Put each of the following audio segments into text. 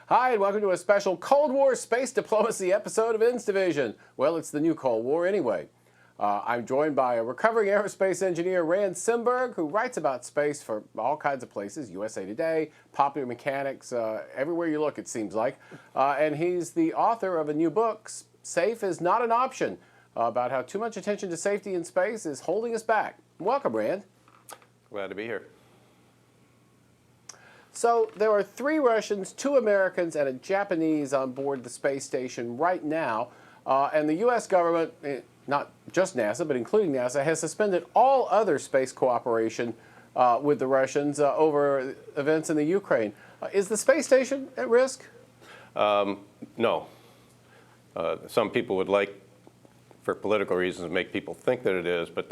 Hi, and welcome to a special Cold War space diplomacy episode of Ins Division. Well, it's the new Cold War anyway. I'm joined by a recovering aerospace engineer, Rand Simburg, who writes about space for all kinds of places, USA Today, Popular Mechanics, everywhere you look, it seems like. And he's the author of a new book, Safe is Not an Option, about how too much attention to safety in space is holding us back. Welcome, Rand. Glad to be here. So there are 3 Russians, 2 Americans, and a Japanese on board the space station right now. And the U.S. government, not just NASA, but including NASA, has suspended all other space cooperation with the Russians over events in the Ukraine. Is the space station at risk? No. Some people would like, for political reasons, make people think that it is, but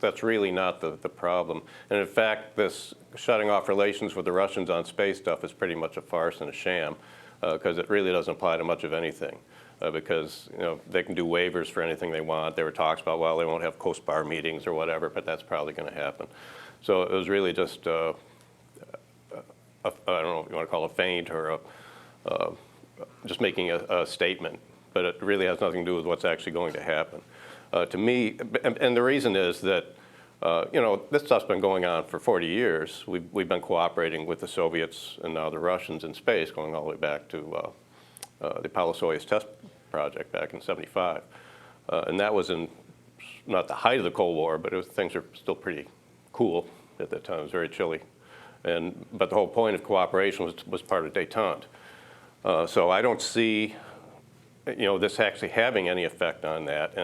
that's really not the problem. And in fact, this shutting off relations with the Russians on space stuff is pretty much a farce and a sham, because it really doesn't apply to much of anything. Because they can do waivers for anything they want. There were talks about, well, they won't have Coast Bar meetings or whatever, but that's probably going to happen. So it was really just, I don't know if you want to call it a feint or just making a statement. But it really has nothing to do with what's actually going to happen. To me, and the reason is that, this stuff's been going on for 40 years. We've been cooperating with the Soviets and now the Russians in space, going all the way back to the Apollo-Soyuz test project back in '75. And that was in not the height of the Cold War, but things are still pretty cool at that time. It was very chilly. But the whole point of cooperation was part of détente. So I don't see this actually having any effect on that.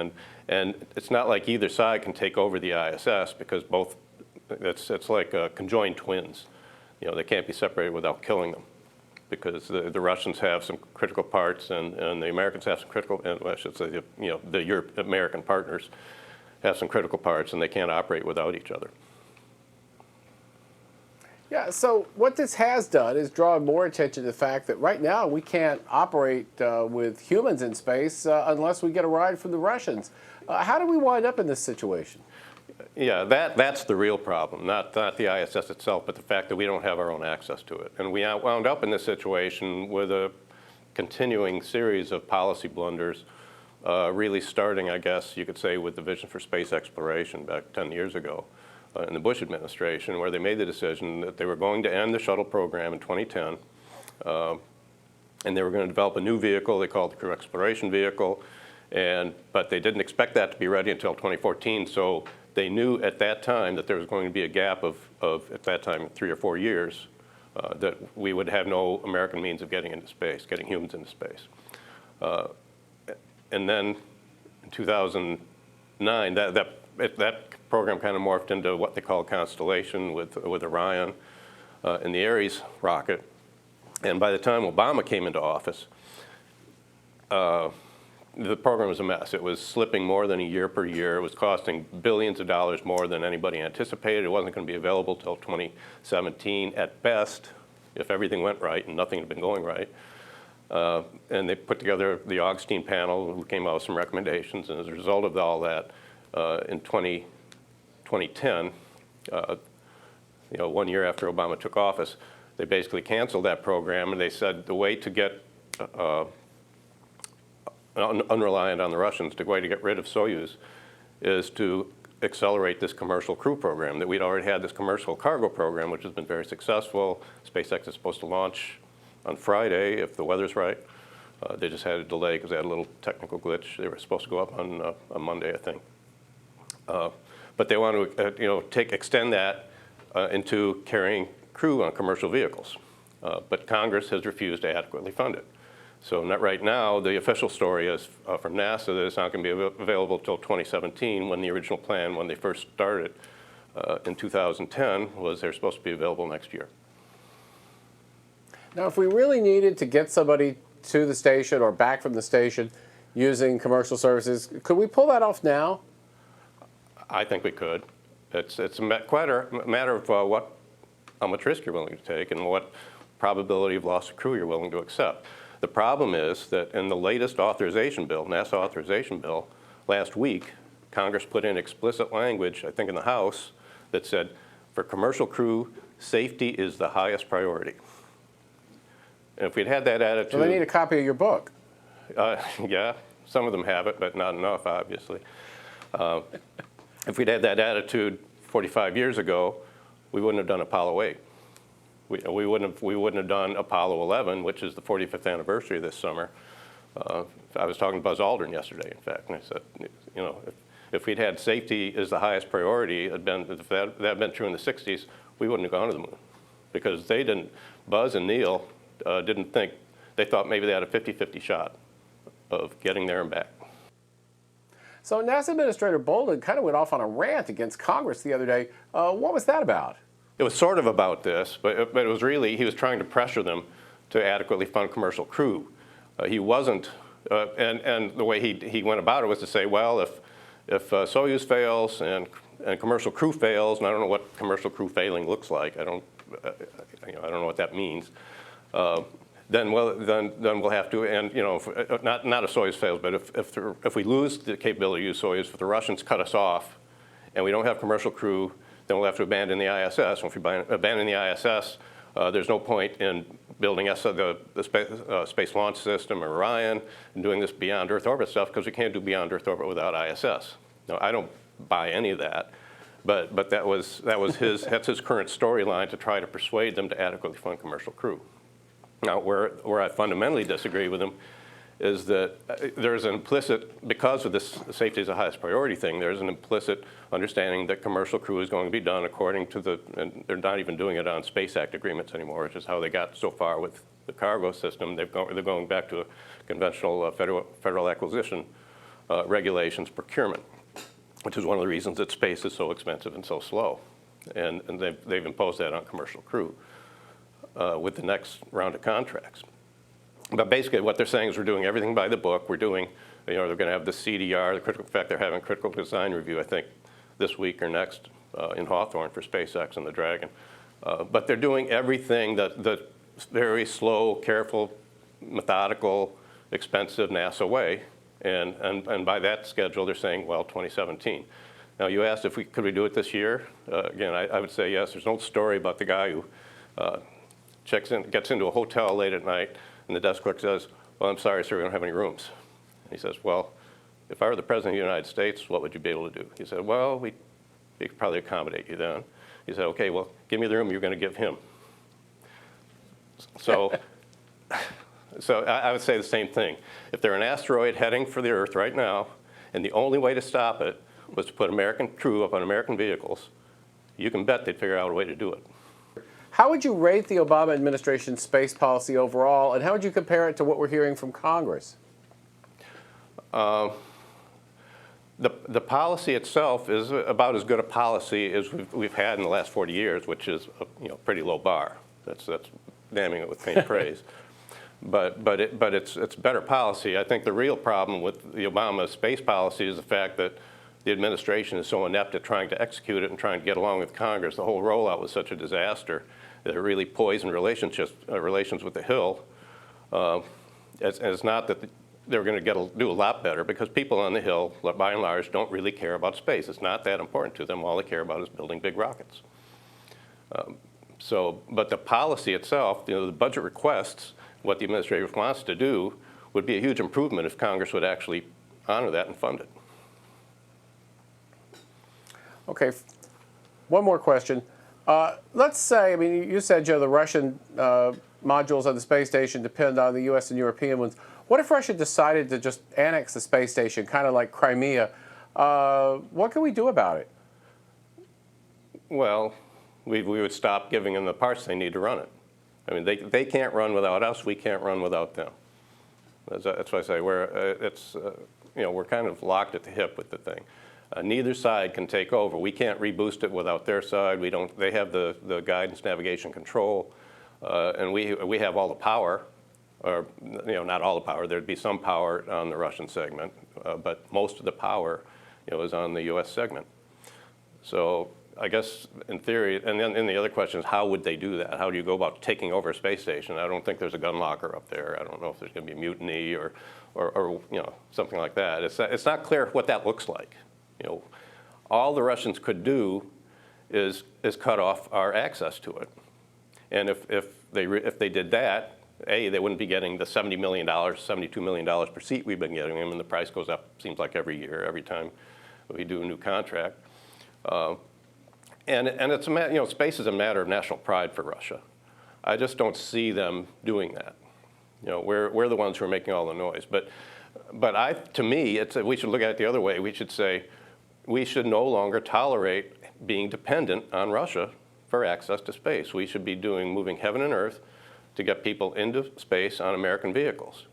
And it's not like either side can take over the ISS, because it's like conjoined twins. They can't be separated without killing them, because the Russians have some critical parts and the Americans have some critical, and I should say, the American partners have some critical parts, and they can't operate without each other. Yeah, so what this has done is draw more attention to the fact that right now we can't operate with humans in space unless we get a ride from the Russians. How do we wind up in this situation? Yeah, that's the real problem, not the ISS itself, but the fact that we don't have our own access to it. And we wound up in this situation with a continuing series of policy blunders, really starting, I guess you could say, with the Vision for Space Exploration back 10 years ago. In the Bush administration, where they made the decision that they were going to end the shuttle program in 2010, and they were going to develop a new vehicle they called the Crew Exploration Vehicle, but they didn't expect that to be ready until 2014, so they knew at that time that there was going to be a gap of at that time, 3 or 4 years, that we would have no American means of getting into space, getting humans into space. And then in 2009, that program kind of morphed into what they call Constellation with Orion and the Ares rocket. And by the time Obama came into office, the program was a mess. It was slipping more than a year per year. It was costing billions of dollars more than anybody anticipated. It wasn't going to be available till 2017 at best, if everything went right, and nothing had been going right. And they put together the Augustine panel, who came out with some recommendations. And as a result of all that, in 2010, 1 year after Obama took office, they basically canceled that program, and they said the way to get unreliant on the Russians, the way to get rid of Soyuz is to accelerate this commercial crew program. That we'd already had this commercial cargo program, which has been very successful. SpaceX is supposed to launch on Friday if the weather's right. They just had a delay because they had a little technical glitch. They were supposed to go up on Monday, I think. But they want to, extend that into carrying crew on commercial vehicles. But Congress has refused to adequately fund it. So right now, the official story is from NASA that it's not going to be available until 2017, when the original plan, when they first started in 2010, was they're supposed to be available next year. Now, if we really needed to get somebody to the station or back from the station using commercial services, could we pull that off now? I think we could. It's quite a matter of how much risk you're willing to take and what probability of loss of crew you're willing to accept. The problem is that in the latest authorization bill, NASA authorization bill, last week, Congress put in explicit language, I think in the House, that said, for commercial crew, safety is the highest priority. And if we'd had that attitude... So they need a copy of your book. Yeah, some of them have it, but not enough, obviously. If we'd had that attitude 45 years ago, we wouldn't have done Apollo 8. We wouldn't have done Apollo 11, which is the 45th anniversary this summer. I was talking to Buzz Aldrin yesterday, in fact, and I said, you know, if we'd had safety as the highest priority, if that had been true in the 60s, we wouldn't have gone to the moon. Because they didn't, Buzz and Neil didn't think, they thought maybe they had a 50-50 shot of getting there and back. So NASA Administrator Bolden kind of went off on a rant against Congress the other day. What was that about? It was sort of about this, but it was really, he was trying to pressure them to adequately fund commercial crew. He wasn't, and the way he went about it was to say, well, if Soyuz fails and commercial crew fails, and I don't know what commercial crew failing looks like, I don't know what that means. Then we'll have to, and you know, not if Soyuz fails, but if we lose the capability to use Soyuz, if the Russians cut us off, and we don't have commercial crew, then we'll have to abandon the ISS. And if we abandon the ISS, there's no point in building the Space Launch System or Orion and doing this beyond Earth orbit stuff because we can't do beyond Earth orbit without ISS. Now, I don't buy any of that, but that's his current storyline to try to persuade them to adequately fund commercial crew. Now, where I fundamentally disagree with him is that there's an implicit, because of this safety is the highest priority thing, there's an implicit understanding that commercial crew is going to be done according to and they're not even doing it on Space Act agreements anymore, which is how they got so far with the cargo system. They're going back to a conventional federal acquisition regulations procurement, which is one of the reasons that space is so expensive and so slow. And they've imposed that on commercial crew with the next round of contracts. But basically what they're saying is we're doing everything by the book. We're doing, you know, they're going to have the CDR, the critical, in fact, they're having critical design review, I think, this week or next in Hawthorne for SpaceX and the Dragon. But they're doing everything the very slow, careful, methodical, expensive NASA way. And by that schedule, they're saying, well, 2017. Now, you asked if could we do it this year? Again, I would say yes. There's an old story about the guy who gets into a hotel late at night, and the desk clerk says, well, I'm sorry, sir, we don't have any rooms. And he says, well, if I were the President of the United States, what would you be able to do? He said, well, we could probably accommodate you then. He said, okay, well, give me the room you're going to give him. So, I would say the same thing. If there's an asteroid heading for the Earth right now, and the only way to stop it was to put American crew up on American vehicles, you can bet they'd figure out a way to do it. How would you rate the Obama administration's space policy overall, and how would you compare it to what we're hearing from Congress? The policy itself is about as good a policy as we've had in the last 40 years, which is a pretty low bar. That's damning it with faint praise. But it's better policy. I think the real problem with the Obama space policy is the fact that the administration is so inept at trying to execute it and trying to get along with Congress. The whole rollout was such a disaster that it really poisoned relations with the Hill. It's not that they're going to do a lot better because people on the Hill, by and large, don't really care about space. It's not that important to them. All they care about is building big rockets. But the policy itself, the budget requests, what the administration wants to do, would be a huge improvement if Congress would actually honor that and fund it. Okay, one more question. Let's say, I mean, you said, Joe, the Russian modules on the space station depend on the U.S. and European ones. What if Russia decided to just annex the space station, kind of like Crimea? What can we do about it? Well, we would stop giving them the parts they need to run it. I mean, they can't run without us. We can't run without them. That's why I say we're kind of locked at the hip with the thing. Neither side can take over. We can't reboost it without their side. They have the guidance, navigation, control, and we have all the power, or not all the power. There'd be some power on the Russian segment, but most of the power, is on the U.S. segment. So I guess in theory, and then the other question is, how would they do that? How do you go about taking over a space station? I don't think there's a gun locker up there. I don't know if there's going to be a mutiny or something like that. It's not clear what that looks like. All the Russians could do is cut off our access to it, and if they did that, they wouldn't be getting the $70 million, $72 million per seat we've been getting them, and the price goes up, seems like every year, every time we do a new contract. And it's space is a matter of national pride for Russia. I just don't see them doing that. We're the ones who are making all the noise. But to me, we should look at it the other way. We should say we should no longer tolerate being dependent on Russia for access to space. We should be moving heaven and earth to get people into space on American vehicles.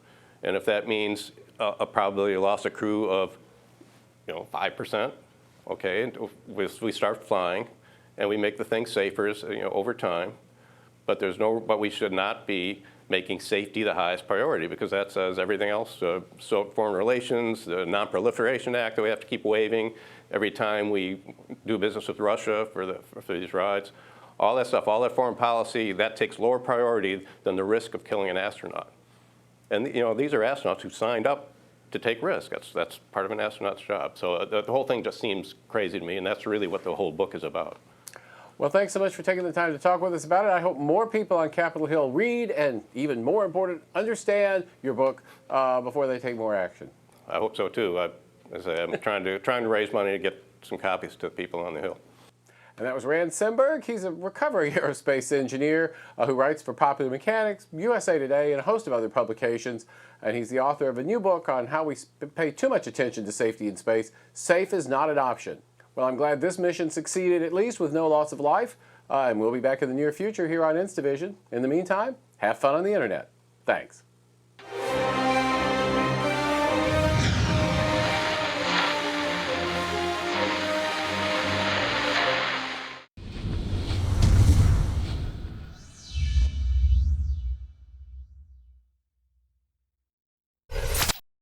And if that means a probability of loss of crew of 5%, okay, we start flying and we make the thing safer over time. But we should not be making safety the highest priority, because that says everything else, so foreign relations, the Non-Proliferation Act that we have to keep waiving every time we do business with Russia for these rides. All that stuff, all that foreign policy, that takes lower priority than the risk of killing an astronaut. And these are astronauts who signed up to take risks. That's part of an astronaut's job. So the whole thing just seems crazy to me, and that's really what the whole book is about. Well, thanks so much for taking the time to talk with us about it. I hope more people on Capitol Hill read and, even more important, understand your book before they take more action. I hope so too. As I say, I'm trying to raise money to get some copies to people on the Hill. And that was Rand Simburg. He's a recovering aerospace engineer who writes for Popular Mechanics, USA Today, and a host of other publications. And he's the author of a new book on how we pay too much attention to safety in space. Safe is not an option. Well, I'm glad this mission succeeded, at least with no loss of life. And we'll be back in the near future here on InstaVision. In the meantime, have fun on the internet. Thanks.